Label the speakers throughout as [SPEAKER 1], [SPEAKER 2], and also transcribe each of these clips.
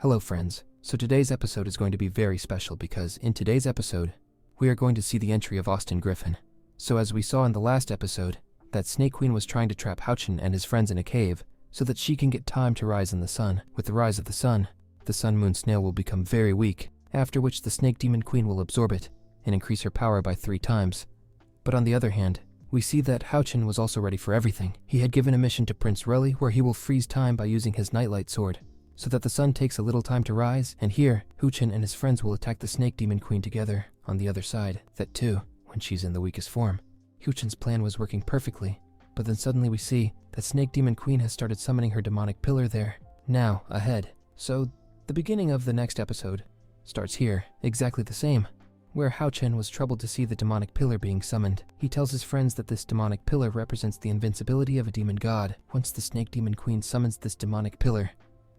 [SPEAKER 1] Hello friends, so today's episode is going to be very special because in today's episode, we are going to see the entry of Austin Griffin. So as we saw in the last episode, that Snake Queen was trying to trap Houchin and his friends in a cave so that she can get time to rise in the sun. With the rise of the sun moon snail will become very weak, after which the Snake Demon Queen will absorb it and increase her power by 3 times. But on the other hand, we see that Houchin was also ready for everything. He had given a mission to Prince Relly where he will freeze time by using his Nightlight Sword, so that the sun takes a little time to rise, and here, Houchin and his friends will attack the Snake Demon Queen together on the other side, that too, when she's in the weakest form. Houchin's plan was working perfectly, but then suddenly we see that Snake Demon Queen has started summoning her demonic pillar there, now ahead. So, the beginning of the next episode starts here, exactly the same, where Houchin was troubled to see the demonic pillar being summoned. He tells his friends that this demonic pillar represents the invincibility of a demon god. Once the Snake Demon Queen summons this demonic pillar,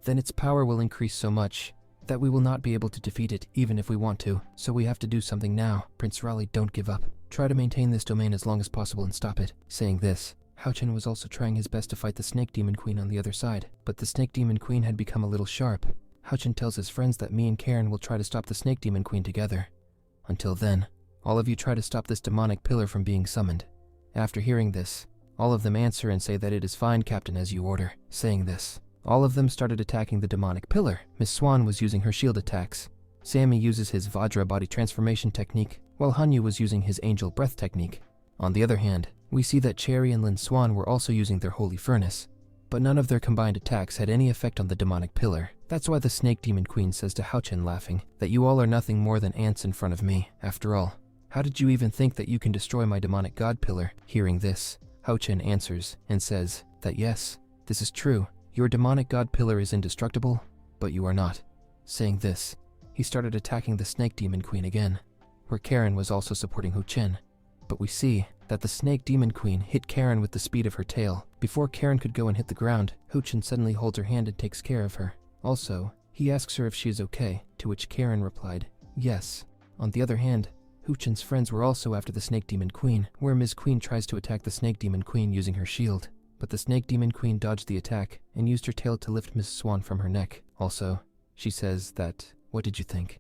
[SPEAKER 1] then its power will increase so much that we will not be able to defeat it even if we want to. So we have to do something now. Prince Raleigh, don't give up. Try to maintain this domain as long as possible and stop it. Saying this, Houchin was also trying his best to fight the Snake Demon Queen on the other side, but the Snake Demon Queen had become a little sharp. Houchin tells his friends that me and Karen will try to stop the Snake Demon Queen together. Until then, all of you try to stop this demonic pillar from being summoned. After hearing this, all of them answer and say that it is fine, Captain, as you order. Saying this, all of them started attacking the demonic pillar. Miss Swan was using her shield attacks. Sammy uses his Vajra body transformation technique, while Hanyu was using his angel breath technique. On the other hand, we see that Cherry and Lin Swan were also using their holy furnace, but none of their combined attacks had any effect on the demonic pillar. That's why the Snake Demon Queen says to Houchin, laughing, that you all are nothing more than ants in front of me. After all, how did you even think that you can destroy my demonic god pillar? Hearing this, Houchin answers and says that yes, this is true. Your demonic god pillar is indestructible, but you are not. Saying this, he started attacking the Snake Demon Queen again, where Karen was also supporting Houchin. But we see that the Snake Demon Queen hit Karen with the speed of her tail. Before Karen could go and hit the ground, Houchin suddenly holds her hand and takes care of her. Also, he asks her if she is okay, to which Karen replied, yes. On the other hand, Houchin's friends were also after the Snake Demon Queen, where Ms. Queen tries to attack the Snake Demon Queen using her shield. But the Snake Demon Queen dodged the attack and used her tail to lift Miss Swan from her neck. Also, she says that, what did you think?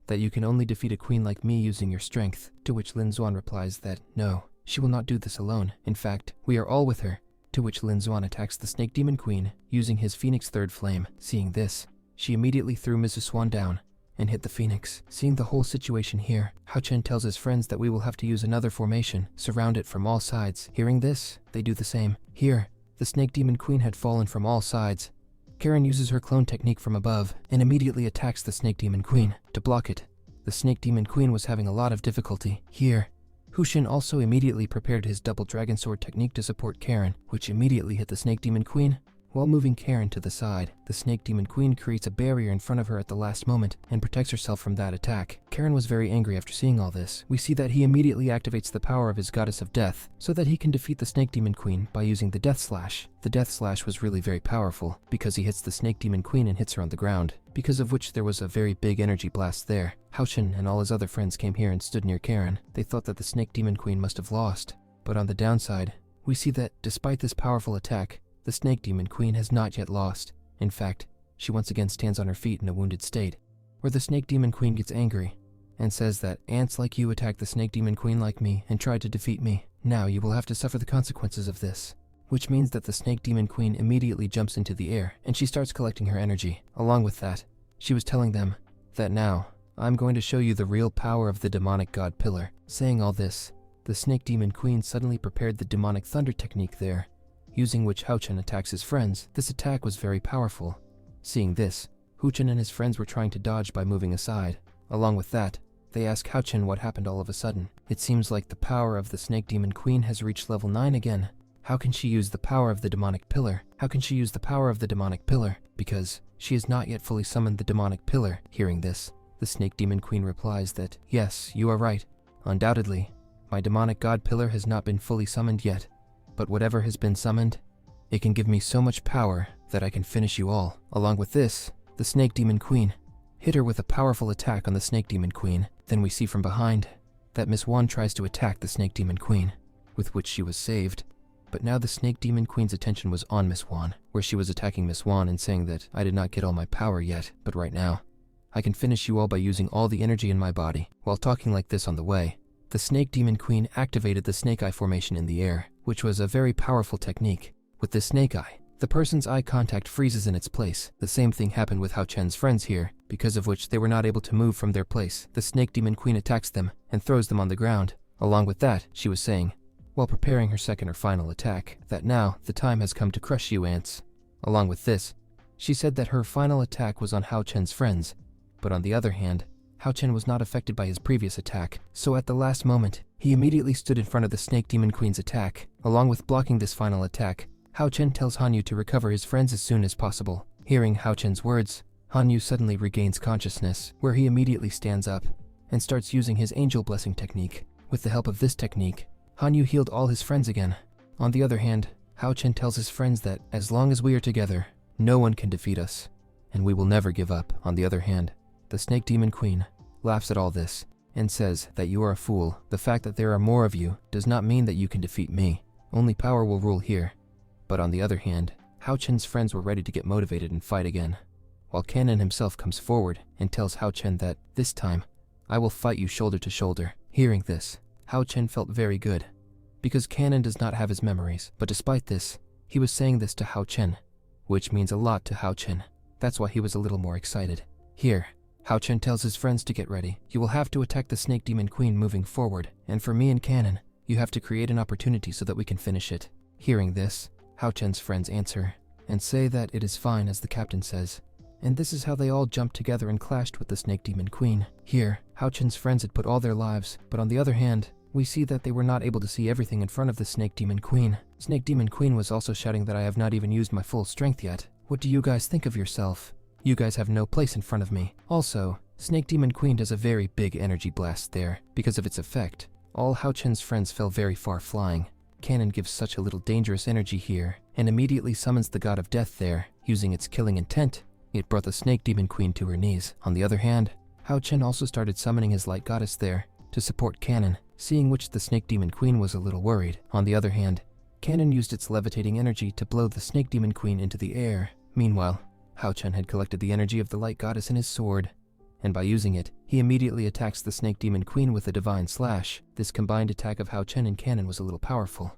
[SPEAKER 1] That you can only defeat a queen like me using your strength, to which Lin Xuan replies that, no, she will not do this alone. In fact, we are all with her, to which Lin Xuan attacks the Snake Demon Queen using his Phoenix Third Flame. Seeing this, she immediately threw Mrs. Swan down and hit the Phoenix. Seeing the whole situation here, Houchin tells his friends that we will have to use another formation, surround it from all sides. Hearing this, they do the same. Here, the Snake Demon Queen had fallen from all sides. Karen uses her clone technique from above and immediately attacks the Snake Demon Queen. To block it, the Snake Demon Queen was having a lot of difficulty. Here, Houchin also immediately prepared his double dragon sword technique to support Karen, which immediately hit the Snake Demon Queen. While moving Karen to the side, the Snake Demon Queen creates a barrier in front of her at the last moment and protects herself from that attack. Karen was very angry after seeing all this. We see that he immediately activates the power of his Goddess of Death so that he can defeat the Snake Demon Queen by using the Death Slash. The Death Slash was really very powerful because he hits the Snake Demon Queen and hits her on the ground, because of which there was a very big energy blast there. Houchin and all his other friends came here and stood near Karen. They thought that the Snake Demon Queen must have lost, but on the downside, we see that despite this powerful attack, the Snake Demon Queen has not yet lost. In fact, she once again stands on her feet in a wounded state, where the Snake Demon Queen gets angry and says that ants like you attacked the Snake Demon Queen like me and tried to defeat me. Now you will have to suffer the consequences of this. Which means that the Snake Demon Queen immediately jumps into the air and she starts collecting her energy. Along with that, she was telling them that now, I'm going to show you the real power of the demonic god pillar. Saying all this, the Snake Demon Queen suddenly prepared the demonic thunder technique there, using which Houchin attacks his friends. This attack was very powerful. Seeing this, Houchin and his friends were trying to dodge by moving aside. Along with that, they ask Houchin what happened all of a sudden. It seems like the power of the Snake Demon Queen has reached level 9 again. How can she use the power of the demonic pillar? How can she use the power of the demonic pillar? Because she has not yet fully summoned the demonic pillar. Hearing this, the Snake Demon Queen replies that, yes, you are right. Undoubtedly, my demonic god pillar has not been fully summoned yet. But whatever has been summoned, it can give me so much power that I can finish you all. Along with this, the Snake Demon Queen hit her with a powerful attack on the Snake Demon Queen. Then we see from behind that Miss Wan tries to attack the Snake Demon Queen, with which she was saved. But now the Snake Demon Queen's attention was on Miss Wan, where she was attacking Miss Wan and saying that I did not get all my power yet, but right now, I can finish you all by using all the energy in my body. While talking like this on the way, the Snake Demon Queen activated the Snake Eye formation in the air, which was a very powerful technique. With the Snake Eye, the person's eye contact freezes in its place. The same thing happened with Hao Chen's friends here, because of which they were not able to move from their place. The Snake Demon Queen attacks them and throws them on the ground. Along with that, she was saying, while preparing her second or final attack, that now the time has come to crush you ants. Along with this, she said that her final attack was on Hao Chen's friends, but on the other hand, Hao Chen was not affected by his previous attack, so at the last moment, he immediately stood in front of the Snake Demon Queen's attack. Along with blocking this final attack, Hao Chen tells Hanyu to recover his friends as soon as possible. Hearing Hao Chen's words, Hanyu suddenly regains consciousness, where he immediately stands up and starts using his angel blessing technique. With the help of this technique, Hanyu healed all his friends again. On the other hand, Hao Chen tells his friends that as long as we are together, no one can defeat us, and we will never give up. On the other hand, the Snake Demon Queen laughs at all this and says that you are a fool. The fact that there are more of you does not mean that you can defeat me. Only power will rule here. But on the other hand, Hao Chen's friends were ready to get motivated and fight again, while Kanon himself comes forward and tells Hao Chen that, this time, I will fight you shoulder to shoulder. Hearing this, Hao Chen felt very good, because Kanon does not have his memories, but despite this, he was saying this to Hao Chen, which means a lot to Hao Chen. That's why he was a little more excited. Here, Hao Chen tells his friends to get ready. You will have to attack the Snake Demon Queen moving forward, and for me and Kanon, you have to create an opportunity so that we can finish it. Hearing this, Hao Chen's friends answer and say that it is fine as the captain says, and this is how they all jumped together and clashed with the Snake Demon Queen. Here, Hao Chen's friends had put all their lives, but on the other hand, we see that they were not able to see everything in front of the Snake Demon Queen. Snake Demon Queen was also shouting that I have not even used my full strength yet. What do you guys think of yourself? You guys have no place in front of me. Also, Snake Demon Queen does a very big energy blast there. Because of its effect, all Hao Chen's friends fell very far flying. Kanon gives such a little dangerous energy here, and immediately summons the god of death there. Using its killing intent, it brought the Snake Demon Queen to her knees. On the other hand, Hao Chen also started summoning his light goddess there to support Kanon, seeing which the Snake Demon Queen was a little worried. On the other hand, Kanon used its levitating energy to blow the Snake Demon Queen into the air. Meanwhile, Hao Chen had collected the energy of the light goddess in his sword, and by using it, he immediately attacks the Snake Demon Queen with a divine slash. This combined attack of Hao Chen and Kanon was a little powerful,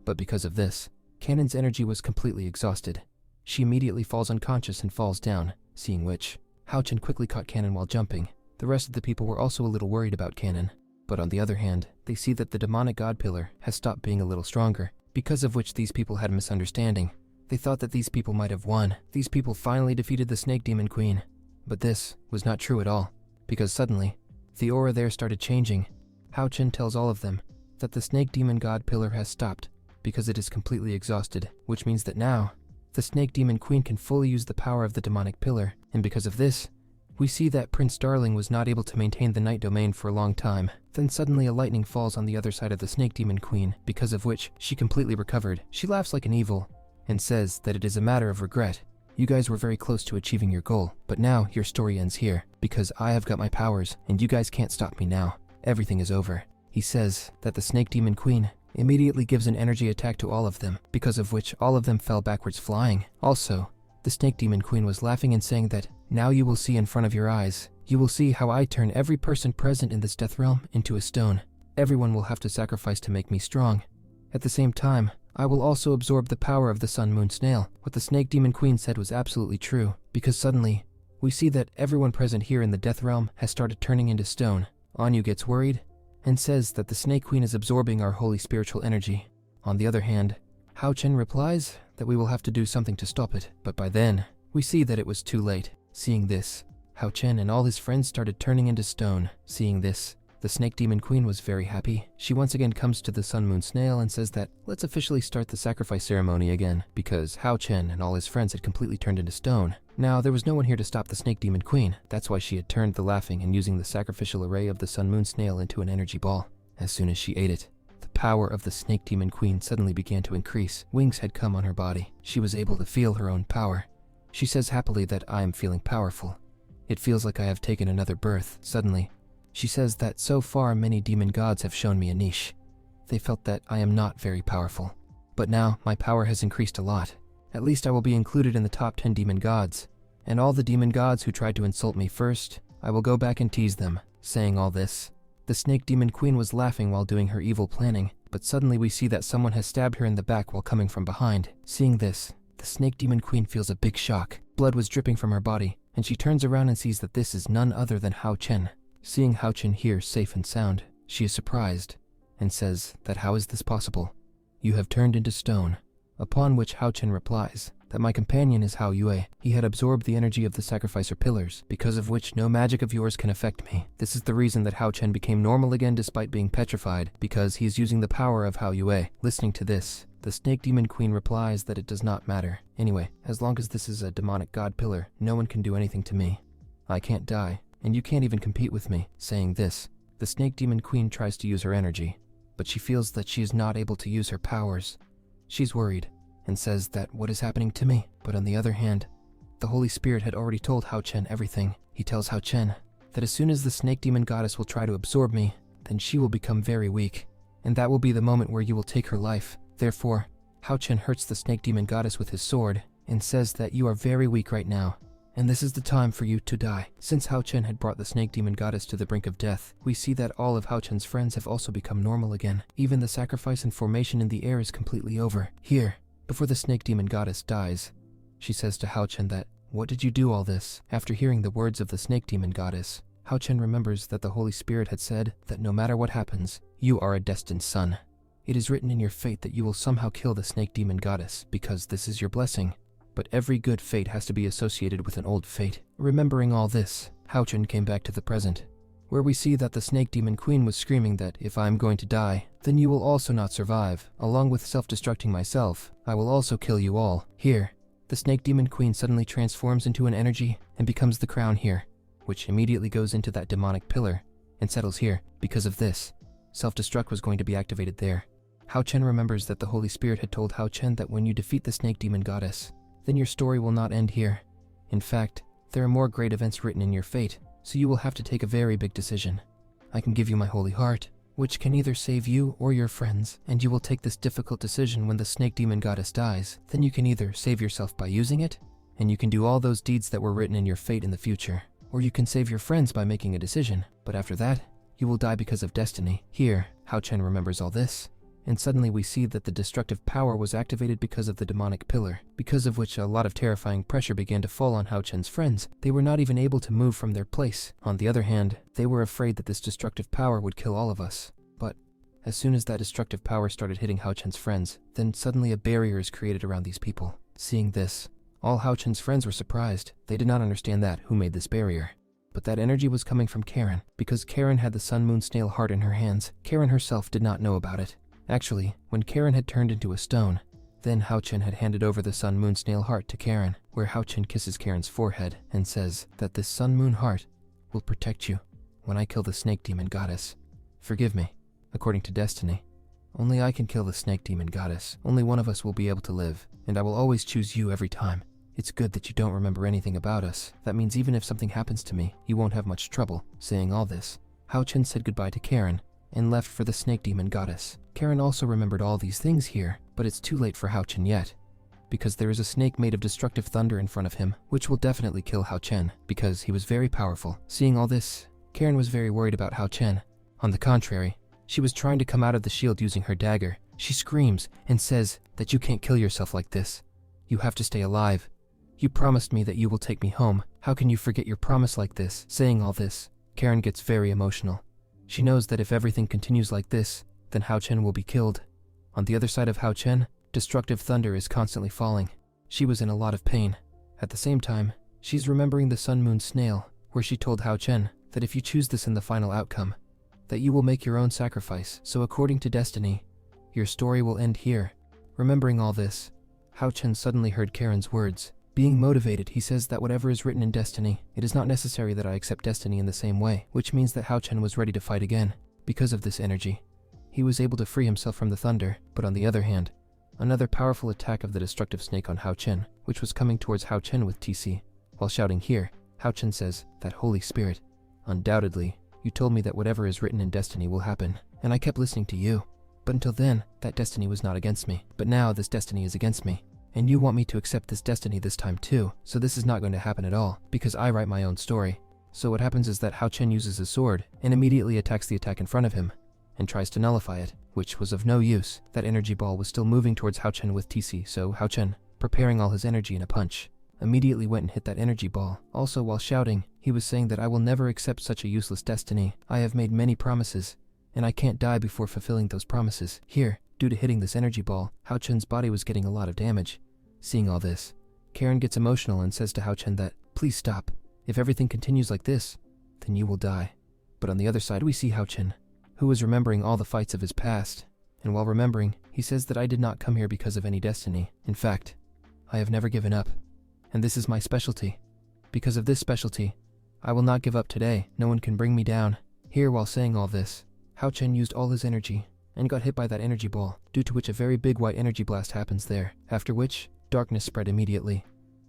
[SPEAKER 1] but because of this, Kanon's energy was completely exhausted. She immediately falls unconscious and falls down, seeing which, Hao Chen quickly caught Kanon while jumping. The rest of the people were also a little worried about Kanon, but on the other hand, they see that the demonic god pillar has stopped being a little stronger, because of which these people had a misunderstanding. They thought that these people might have won. These people finally defeated the Snake Demon Queen. But this was not true at all, because suddenly, the aura there started changing. Hao Chen tells all of them that the Snake Demon God pillar has stopped because it is completely exhausted, which means that now, the Snake Demon Queen can fully use the power of the demonic pillar, and because of this, we see that Prince Darling was not able to maintain the night domain for a long time. Then suddenly a lightning falls on the other side of the Snake Demon Queen, because of which she completely recovered. She laughs like an evil, and says that it is a matter of regret. You guys were very close to achieving your goal, but now your story ends here, because I have got my powers, and you guys can't stop me now. Everything is over. He says that the Snake Demon Queen immediately gives an energy attack to all of them, because of which all of them fell backwards flying. Also, the Snake Demon Queen was laughing and saying that, now you will see in front of your eyes. You will see how I turn every person present in this death realm into a stone. Everyone will have to sacrifice to make me strong. At the same time, I will also absorb the power of the Sun Moon Snail. What the Snake Demon Queen said was absolutely true, because suddenly, we see that everyone present here in the Death Realm has started turning into stone. Anyu gets worried, and says that the Snake Queen is absorbing our holy spiritual energy. On the other hand, Hao Chen replies that we will have to do something to stop it, but by then, we see that it was too late. Seeing this, Hao Chen and all his friends started turning into stone. Seeing this, the Snake Demon Queen was very happy. She once again comes to the Sun Moon Snail and says that, let's officially start the sacrifice ceremony again, because Hao Chen and all his friends had completely turned into stone. Now, there was no one here to stop the Snake Demon Queen. That's why she had turned the laughing and using the sacrificial array of the Sun Moon Snail into an energy ball. As soon as she ate it, the power of the Snake Demon Queen suddenly began to increase. Wings had come on her body. She was able to feel her own power. She says happily that I am feeling powerful. It feels like I have taken another birth. Suddenly, she says that so far many demon gods have shown me a niche. They felt that I am not very powerful. But now, my power has increased a lot. At least I will be included in the top 10 demon gods. And all the demon gods who tried to insult me first, I will go back and tease them." Saying all this, the snake demon queen was laughing while doing her evil planning, but suddenly we see that someone has stabbed her in the back while coming from behind. Seeing this, the snake demon queen feels a big shock. Blood was dripping from her body, and she turns around and sees that this is none other than Hao Chen. Seeing Hao Chen here safe and sound, she is surprised, and says that how is this possible? "You have turned into stone." Upon which Hao Chen replies that my companion is Hao Yue. He had absorbed the energy of the sacrificer pillars, because of which no magic of yours can affect me. This is the reason that Hao Chen became normal again despite being petrified, because he is using the power of Hao Yue. Listening to this, the snake demon queen replies that it does not matter. Anyway, as long as this is a demonic god pillar, no one can do anything to me. I can't die, and you can't even compete with me. Saying this, the snake demon queen tries to use her energy, but she feels that she is not able to use her powers. She's worried, and says that what is happening to me. But on the other hand, the Holy Spirit had already told Hao Chen everything. He tells Hao Chen that as soon as the snake demon goddess will try to absorb me, then she will become very weak, and that will be the moment where you will take her life. Therefore, Hao Chen hurts the snake demon goddess with his sword, and says that you are very weak right now, and this is the time for you to die. Since Hao Chen had brought the snake demon goddess to the brink of death, we see that all of Hao Chen's friends have also become normal again. Even the sacrifice and formation in the air is completely over. Here, before the snake demon goddess dies, she says to Hao Chen that, "What did you do all this?" After hearing the words of the snake demon goddess, Hao Chen remembers that the Holy Spirit had said that no matter what happens, you are a destined son. It is written in your fate that you will somehow kill the snake demon goddess because this is your blessing. But every good fate has to be associated with an old fate. Remembering all this, Hao Chen came back to the present, where we see that the snake demon queen was screaming that if I am going to die, then you will also not survive. Along with self-destructing myself, I will also kill you all. Here, the snake demon queen suddenly transforms into an energy and becomes the crown here, which immediately goes into that demonic pillar and settles here. Because of this, self-destruct was going to be activated there. Hao Chen remembers that the Holy Spirit had told Hao Chen that when you defeat the snake demon goddess, then your story will not end here. In fact, there are more great events written in your fate, so you will have to take a very big decision. I can give you my holy heart, which can either save you or your friends, and you will take this difficult decision when the snake demon goddess dies. Then you can either save yourself by using it, and you can do all those deeds that were written in your fate in the future, or you can save your friends by making a decision, but after that, you will die because of destiny. Here, Hao Chen remembers all this, and suddenly we see that the destructive power was activated because of the demonic pillar, because of which a lot of terrifying pressure began to fall on Hao Chen's friends. They were not even able to move from their place. On the other hand, they were afraid that this destructive power would kill all of us. But as soon as that destructive power started hitting Hao Chen's friends, then suddenly a barrier is created around these people. Seeing this, all Hao Chen's friends were surprised. They did not understand who made this barrier. But that energy was coming from Karen, because Karen had the Sun Moon Snail heart in her hands. Karen herself did not know about it. Actually, when Karen had turned into a stone, then Hao Chen had handed over the Sun Moon Snail heart to Karen, where Hao Chen kisses Karen's forehead and says that this Sun Moon heart will protect you when I kill the snake demon goddess. Forgive me, according to destiny. Only I can kill the snake demon goddess. Only one of us will be able to live, and I will always choose you every time. It's good that you don't remember anything about us. That means even if something happens to me, you won't have much trouble. Saying all this, Hao Chen said goodbye to Karen and left for the snake demon goddess. Karen also remembered all these things here, but it's too late for Hao Chen yet, because there is a snake made of destructive thunder in front of him, which will definitely kill Hao Chen, because he was very powerful. Seeing all this, Karen was very worried about Hao Chen. On the contrary, she was trying to come out of the shield using her dagger. She screams and says that you can't kill yourself like this. You have to stay alive. You promised me that you will take me home. How can you forget your promise like this? Saying all this, Karen gets very emotional. She knows that if everything continues like this, then Hao Chen will be killed. On the other side of Hao Chen, destructive thunder is constantly falling. She was in a lot of pain. At the same time, she's remembering the Sun Moon Snail, where she told Hao Chen that if you choose this in the final outcome, that you will make your own sacrifice. So according to destiny, your story will end here. Remembering all this, Hao Chen suddenly heard Karen's words. Being motivated, he says that whatever is written in destiny, it is not necessary that I accept destiny in the same way, which means that Hao Chen was ready to fight again. Because of this energy, he was able to free himself from the thunder. But on the other hand, another powerful attack of the destructive snake on Hao Chen, which was coming towards Hao Chen with TC. While shouting here, Hao Chen says that Holy Spirit, undoubtedly, you told me that whatever is written in destiny will happen, and I kept listening to you. But until then, that destiny was not against me. But now this destiny is against me. And you want me to accept this destiny this time too, so this is not going to happen at all, because I write my own story. So what happens is that Hao Chen uses his sword and immediately attacks the attack in front of him, and tries to nullify it, which was of no use. That energy ball was still moving towards Hao Chen with TC, so Hao Chen, preparing all his energy in a punch, immediately went and hit that energy ball. Also, while shouting, he was saying that I will never accept such a useless destiny. I have made many promises, and I can't die before fulfilling those promises. Here, due to hitting this energy ball, Hao Chen's body was getting a lot of damage. Seeing all this, Karen gets emotional and says to Hao Chen that, please stop. If everything continues like this, then you will die. But on the other side we see Hao Chen, who was remembering all the fights of his past, and while remembering, he says that I did not come here because of any destiny. In fact, I have never given up, and this is my specialty. Because of this specialty, I will not give up today. No one can bring me down. Here, while saying all this, Hao Chen used all his energy and got hit by that energy ball, due to which a very big white energy blast happens there, after which darkness spread immediately.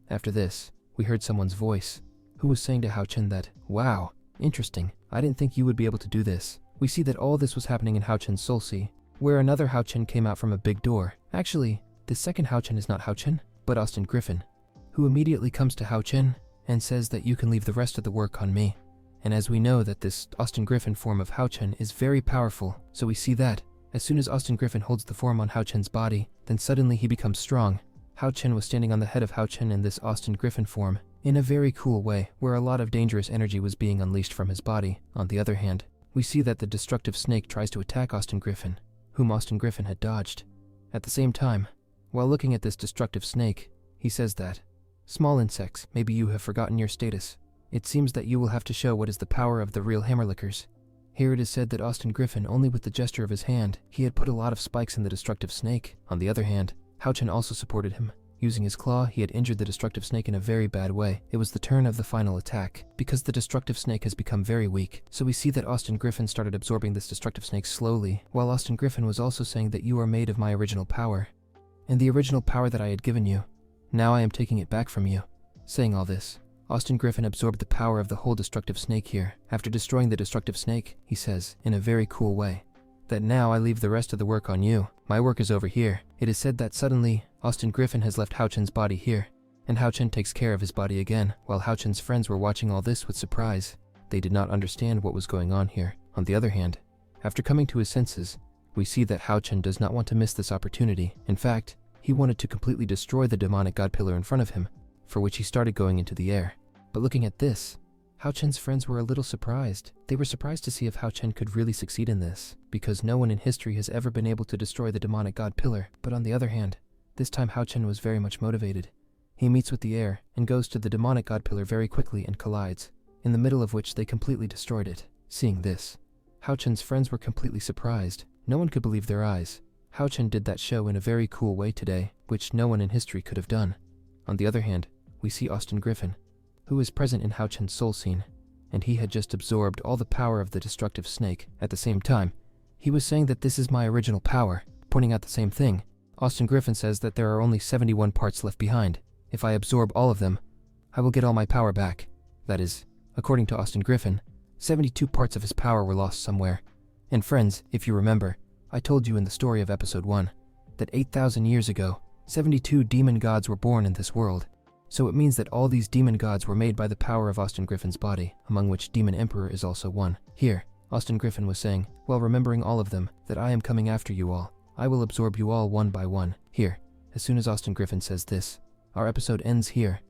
[SPEAKER 1] After this, we heard someone's voice, who was saying to Hao Chen that, wow, interesting, I didn't think you would be able to do this. We see that all this was happening in Hao Chen's Soul Sea, where another Hao Chen came out from a big door. Actually, the second Hao Chen is not Hao Chen, but Austin Griffin, who immediately comes to Hao Chen and says that you can leave the rest of the work on me. And as we know that this Austin Griffin form of Hao Chen is very powerful, so we see that, as soon as Austin Griffin holds the form on Hao Chen's body, then suddenly he becomes strong. Hao Chen was standing on the head of Hao Chen in this Austin Griffin form, in a very cool way, where a lot of dangerous energy was being unleashed from his body. On the other hand, we see that the destructive snake tries to attack Austin Griffin, whom Austin Griffin had dodged. At the same time, while looking at this destructive snake, he says that, small insects, maybe you have forgotten your status. It seems that you will have to show what is the power of the real Hammerlickers. Here it is said that Austin Griffin, only with the gesture of his hand, he had put a lot of spikes in the destructive snake. On the other hand, Hao Chen also supported him. Using his claw, he had injured the destructive snake in a very bad way. It was the turn of the final attack, because the destructive snake has become very weak. So we see that Austin Griffin started absorbing this destructive snake slowly, while Austin Griffin was also saying that you are made of my original power, and the original power that I had given you. Now I am taking it back from you. Saying all this, Austin Griffin absorbed the power of the whole destructive snake here. After destroying the destructive snake, he says, in a very cool way, that now I leave the rest of the work on you. My work is over here. It is said that suddenly, Austin Griffin has left Hao Chen's body here, and Hao Chen takes care of his body again. While Hao Chen's friends were watching all this with surprise, they did not understand what was going on here. On the other hand, after coming to his senses, we see that Hao Chen does not want to miss this opportunity. In fact, he wanted to completely destroy the demonic god pillar in front of him, for which he started going into the air. But looking at this, Hao Chen's friends were a little surprised. They were surprised to see if Hao Chen could really succeed in this, because no one in history has ever been able to destroy the demonic god pillar. But on the other hand, this time Hao Chen was very much motivated. He meets with the air and goes to the demonic god pillar very quickly and collides, in the middle of which they completely destroyed it. Seeing this, Hao Chen's friends were completely surprised. No one could believe their eyes. Hao Chen did that show in a very cool way today, which no one in history could have done. On the other hand, we see Austin Griffin, who is present in Hao Chen's soul scene, and he had just absorbed all the power of the destructive snake. At the same time, he was saying that this is my original power, pointing out the same thing. Austin Griffin says that there are only 71 parts left behind. If I absorb all of them, I will get all my power back. That is, according to Austin Griffin, 72 parts of his power were lost somewhere. And friends, if you remember, I told you in the story of episode 1 that 8,000 years ago, 72 demon gods were born in this world. So it means that all these demon gods were made by the power of Austin Griffin's body, among which Demon Emperor is also one. Here, Austin Griffin was saying, while remembering all of them, that I am coming after you all. I will absorb you all one by one. Here, as soon as Austin Griffin says this, our episode ends here.